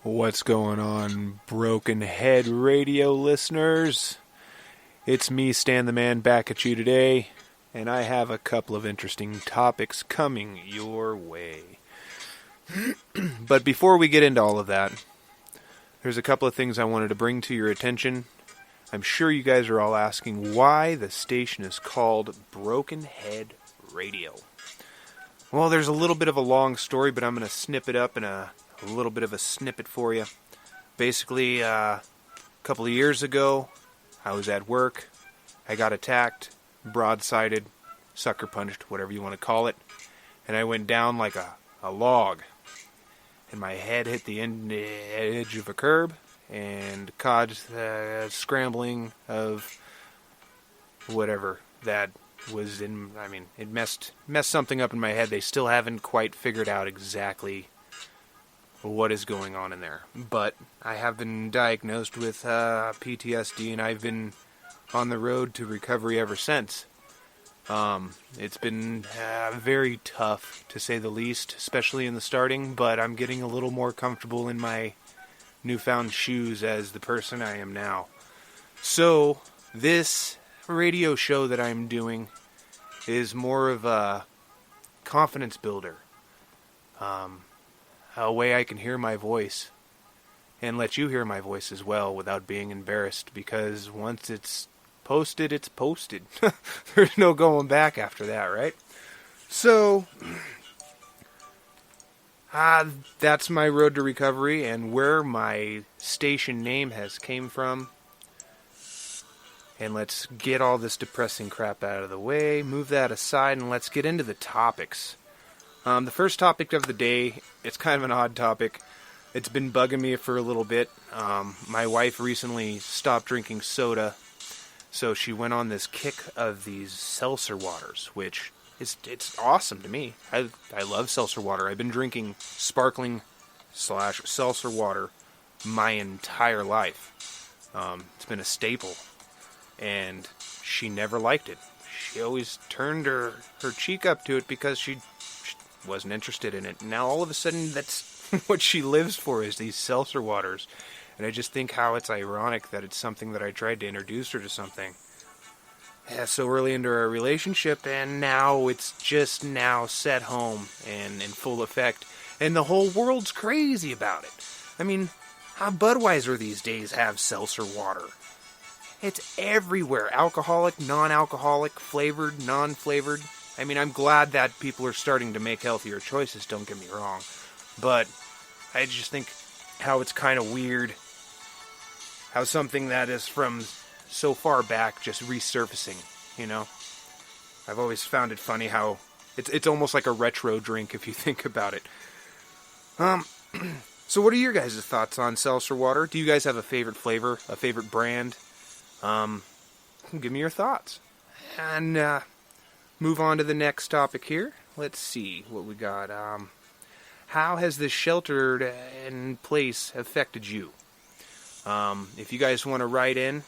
What's going on, Broken Head Radio listeners? It's me, Stan the Man, back at you today, and I have a couple of interesting topics coming your way. But before we get into all of that, there's a couple of things I wanted to bring to your attention. I'm sure you guys are all asking why the station is called Broken Head Radio. Well, there's a little bit of a long story, but I'm going to snip it up in a little bit of a snippet for you. Basically, a couple of years ago, I was at work. I got attacked, broadsided, sucker punched, whatever you want to call it, and I went down like a log. And my head hit the edge of a curb and caused scrambling of whatever that was in. I mean, it messed something up in my head. They still haven't quite figured out exactly what is going on in there. But I have been diagnosed with PTSD, and I've been on the road to recovery ever since. It's been very tough, to say the least, especially in the starting, but I'm getting a little more comfortable in my newfound shoes as the person I am now. So, this radio show that I'm doing is more of a confidence builder. A way I can hear my voice and let you hear my voice as well without being embarrassed, because once it's posted, it's posted. There's no going back after that, right? So, that's my road to recovery and where my station name has came from. And let's get all this depressing crap out of the way, move that aside, and let's get into the topics. The first topic of the day, it's kind of an odd topic. It's been bugging me for a little bit. My wife recently stopped drinking soda, so she went on this kick of these seltzer waters, which it's awesome to me. I love seltzer water. I've been drinking sparkling / seltzer water my entire life. It's been a staple, and she never liked it. She always turned her cheek up to it because she wasn't interested in it. Now all of a sudden that's what she lives for, is these seltzer waters. And I just think how it's ironic that it's something that I tried to introduce her to something so early into our relationship, and now it's just now set home and in full effect, and the whole world's crazy about it. I mean, how Budweiser these days have seltzer water. It's everywhere. Alcoholic, non-alcoholic, flavored, non-flavored. I mean, I'm glad that people are starting to make healthier choices, don't get me wrong. But I just think how it's kind of weird how something that is from so far back just resurfacing, you know? I've always found it funny how it's almost like a retro drink if you think about it. So what are your guys' thoughts on seltzer water? Do you guys have a favorite flavor, a favorite brand? Give me your thoughts. And move on to the next topic here. Let's see what we got. How has this sheltered in place affected you? If you guys want to write in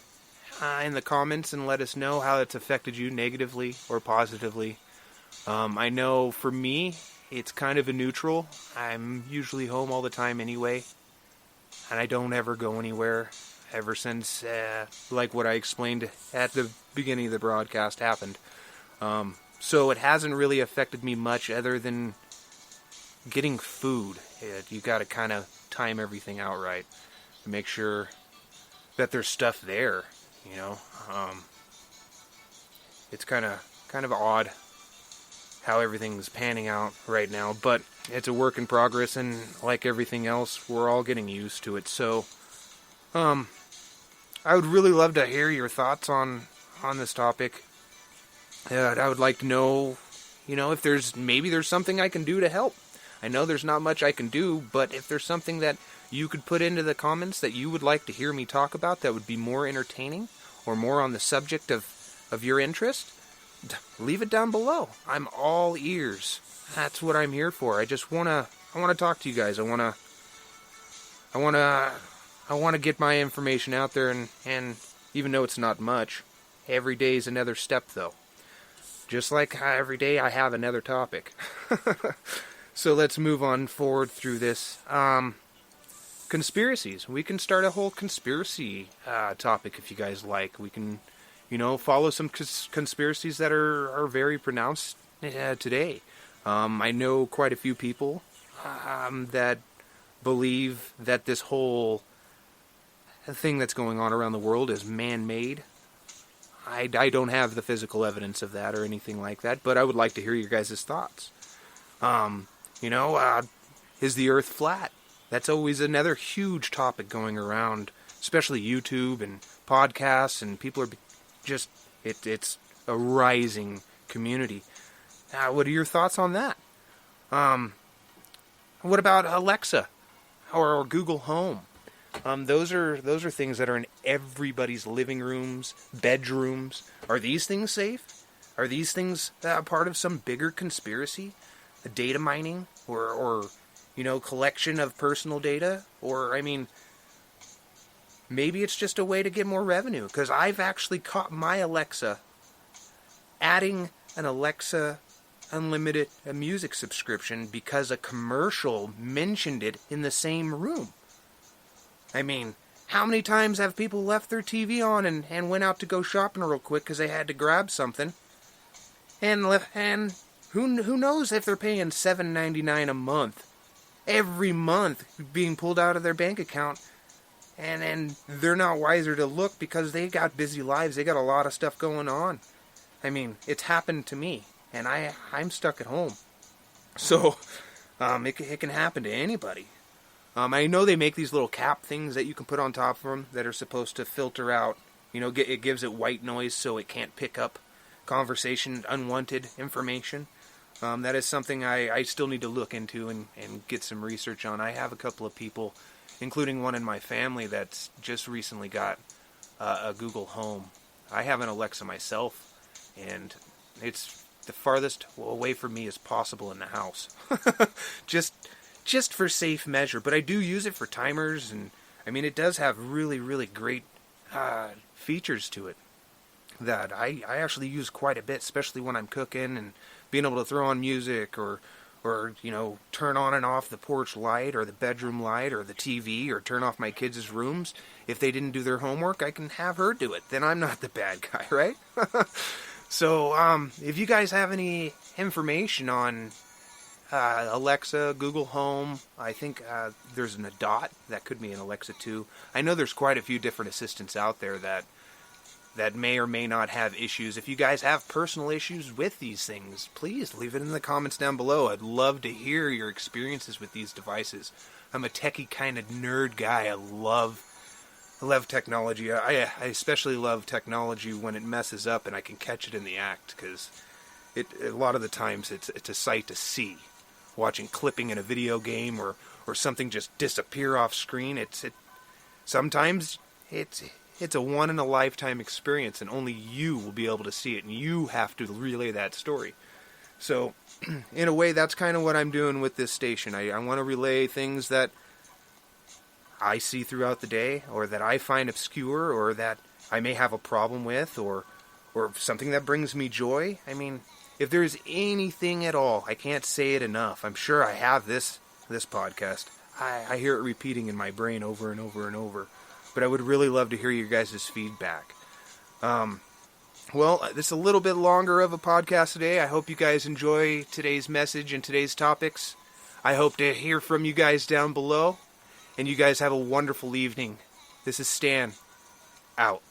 the comments and let us know how it's affected you negatively or positively. I know for me, it's kind of a neutral. I'm usually home all the time anyway, and I don't ever go anywhere ever since, like what I explained at the beginning of the broadcast happened. So it hasn't really affected me much other than getting food. You got to kind of time everything out right to make sure that there's stuff there, you know. It's kind of odd how everything's panning out right now, but it's a work in progress, and like everything else, we're all getting used to it. So, I would really love to hear your thoughts on this topic. I would like to know, you know, if there's something I can do to help. I know there's not much I can do, but if there's something that you could put into the comments that you would like to hear me talk about that would be more entertaining or more on the subject of your interest, leave it down below. I'm all ears. That's what I'm here for. I want to talk to you guys. I want to get my information out there, and even though it's not much, every day is another step though. Just like every day I have another topic. So let's move on forward through this. Going conspiracies. We can start a whole conspiracy topic if you guys like. We can, follow some conspiracies that are very pronounced today. I know quite a few people that believe that this whole thing that's going on around the world is man-made. I don't have the physical evidence of that or anything like that, but I would like to hear your guys' thoughts. Is the Earth flat? That's always another huge topic going around, especially YouTube and podcasts, and people are just, it's a rising community. What are your thoughts on that? What about Alexa or Google Home? Those are things that are in everybody's living rooms, bedrooms. Are these things safe? Are these things part of some bigger conspiracy? Data mining or collection of personal data? Or, maybe it's just a way to get more revenue. Because I've actually caught my Alexa adding an Alexa Unlimited music subscription because a commercial mentioned it in the same room. How many times have people left their TV on and went out to go shopping real quick because they had to grab something? And who knows if they're paying $7.99 a month, every month being pulled out of their bank account, and they're not wiser to look because they got busy lives. They got a lot of stuff going on. It's happened to me, and I'm stuck at home. So it can happen to anybody. I know they make these little cap things that you can put on top of them that are supposed to filter out, it gives it white noise so it can't pick up conversation, unwanted information. That is something I still need to look into and get some research on. I have a couple of people, including one in my family, that's just recently got a Google Home. I have an Alexa myself, and it's the farthest away from me as possible in the house. Just for safe measure, but I do use it for timers, and it does have really, really great features to it that I actually use quite a bit, especially when I'm cooking and being able to throw on music or turn on and off the porch light or the bedroom light or the TV or turn off my kids' rooms. If they didn't do their homework, I can have her do it. Then I'm not the bad guy, right? So if you guys have any information on Alexa, Google Home, I think there's an Dot. That could be an Alexa too. I know there's quite a few different assistants out there that may or may not have issues. If you guys have personal issues with these things, please leave it in the comments down below. I'd love to hear your experiences with these devices. I'm a techie kind of nerd guy. I love technology. I especially love technology when it messes up and I can catch it in the act, because a lot of the times it's a sight to see. Watching clipping in a video game or something just disappear off screen, sometimes it's a one in a lifetime experience, and only you will be able to see it, and you have to relay that story. So in a way, that's kind of what I'm doing with this station. I want to relay things that I see throughout the day, or that I find obscure, or that I may have a problem with, or something that brings me joy. If there's anything at all, I can't say it enough. I'm sure I have this podcast. I hear it repeating in my brain over and over and over. But I would really love to hear your guys' feedback. Well, this is a little bit longer of a podcast today. I hope you guys enjoy today's message and today's topics. I hope to hear from you guys down below. And you guys have a wonderful evening. This is Stan, out.